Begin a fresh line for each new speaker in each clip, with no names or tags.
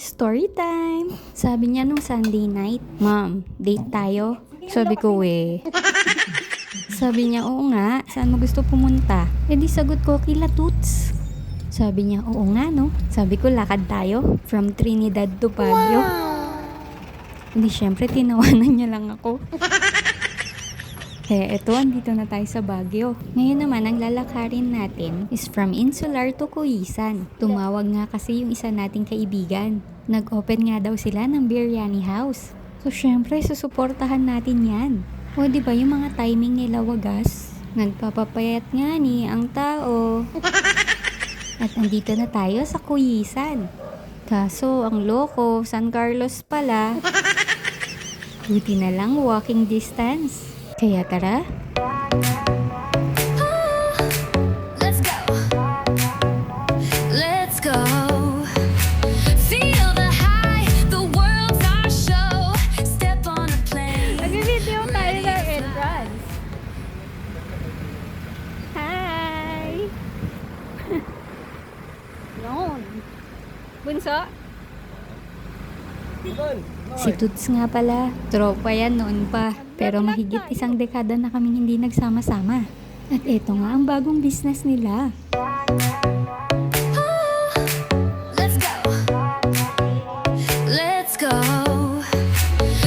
Story time! Sabi niya nung Sunday night, "Ma'am, date tayo?" Sabi ko, Sabi niya, "Oo nga, saan mo gusto pumunta?" Eh di sagot ko, "Kila Toots." Sabi niya, "Oo nga no." Sabi ko, "Lakad tayo from Trinidad to Baguio." Hindi, syempre tinawanan niya lang ako. Eto, andito na tayo sa Baguio. Ngayon naman, ang lalakarin natin is from Insular to Kuisan. Tumawag nga kasi yung isa nating kaibigan. Nag-open nga daw sila ng biryani house. So, syempre, susuportahan natin yan. O, diba yung mga timing nila wagas? Nagpapapayat nga ni ang tao. At andito na tayo sa Kuisan. Kaso, ang loko, San Carlos pala. Buti na lang walking distance. Kaya tara.
Let's go. Let's go. Feel the high, the world's our show. Step on a plane.
Mag-video tayo ng entrance. Hi! Yun. Bunso? Si Toots nga pala. Tropa yan noon pa. Pero mahigit isang dekada na kaming hindi nagsama-sama. At eto nga ang bagong business nila.
Let's go. Let's go.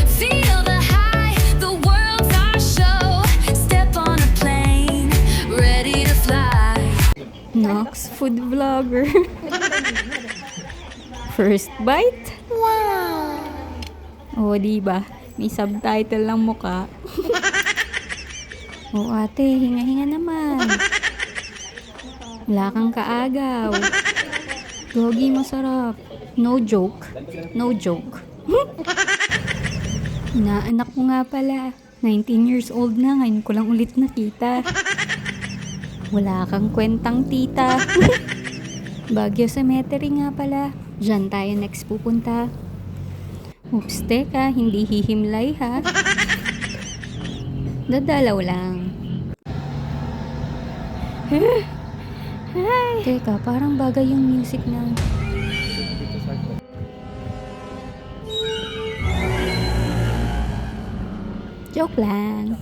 Feel the high, the world's our show. Step on a plane, ready to fly.
Nox, food vlogger. First bite?
Wow.
O, diba? May subtitle lang mukha. O ate, hinga-hinga naman. Wala kang kaagaw. Gogi, masarap. No joke. No joke. Inaanak mo nga pala. 19 years old na, ngayon ko lang ulit nakita. Wala kang kwentang tita. Baguio Cemetery nga pala. Diyan tayo next pupunta. Oops, teka, hindi hihimlay ha. Dadalaw lang. Teka, parang bagay yung music na. Joke lang.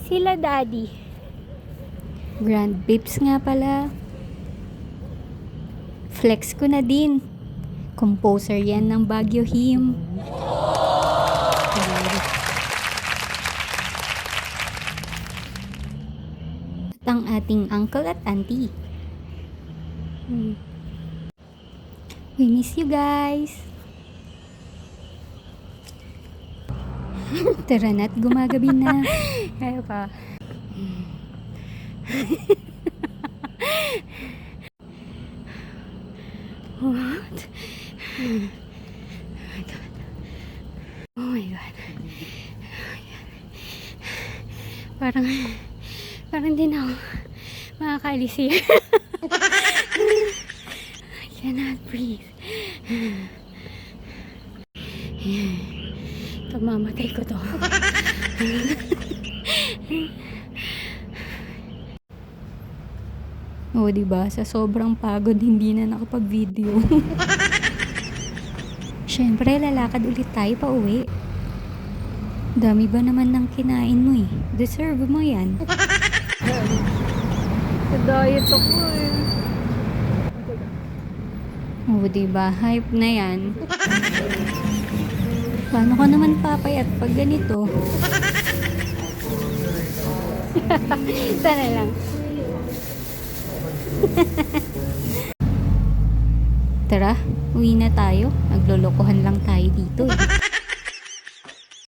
Sila daddy. Grand Pips nga pala. Flex ko na din. Composer yan ng Baguio Hymn. At ang ating uncle at auntie. We miss you guys. Tara na't gumagabi na. Kaya pa. What? Oh my God. Parang din ako makakaalis here. I cannot breathe. Pagmamatay ko to. Oo, diba? Sa sobrang pagod, hindi na nakapag-video. Syempre, lalakad ulit tayo pa uwi. Dami ba naman ng kinain mo eh? Deserve mo yan. Sa diet ako eh. Oo, diba? Hype na yan. Paano ka naman papayat pag ganito? Sana lang. Tara, uwi na tayo. Naglolokohan lang tayo dito eh.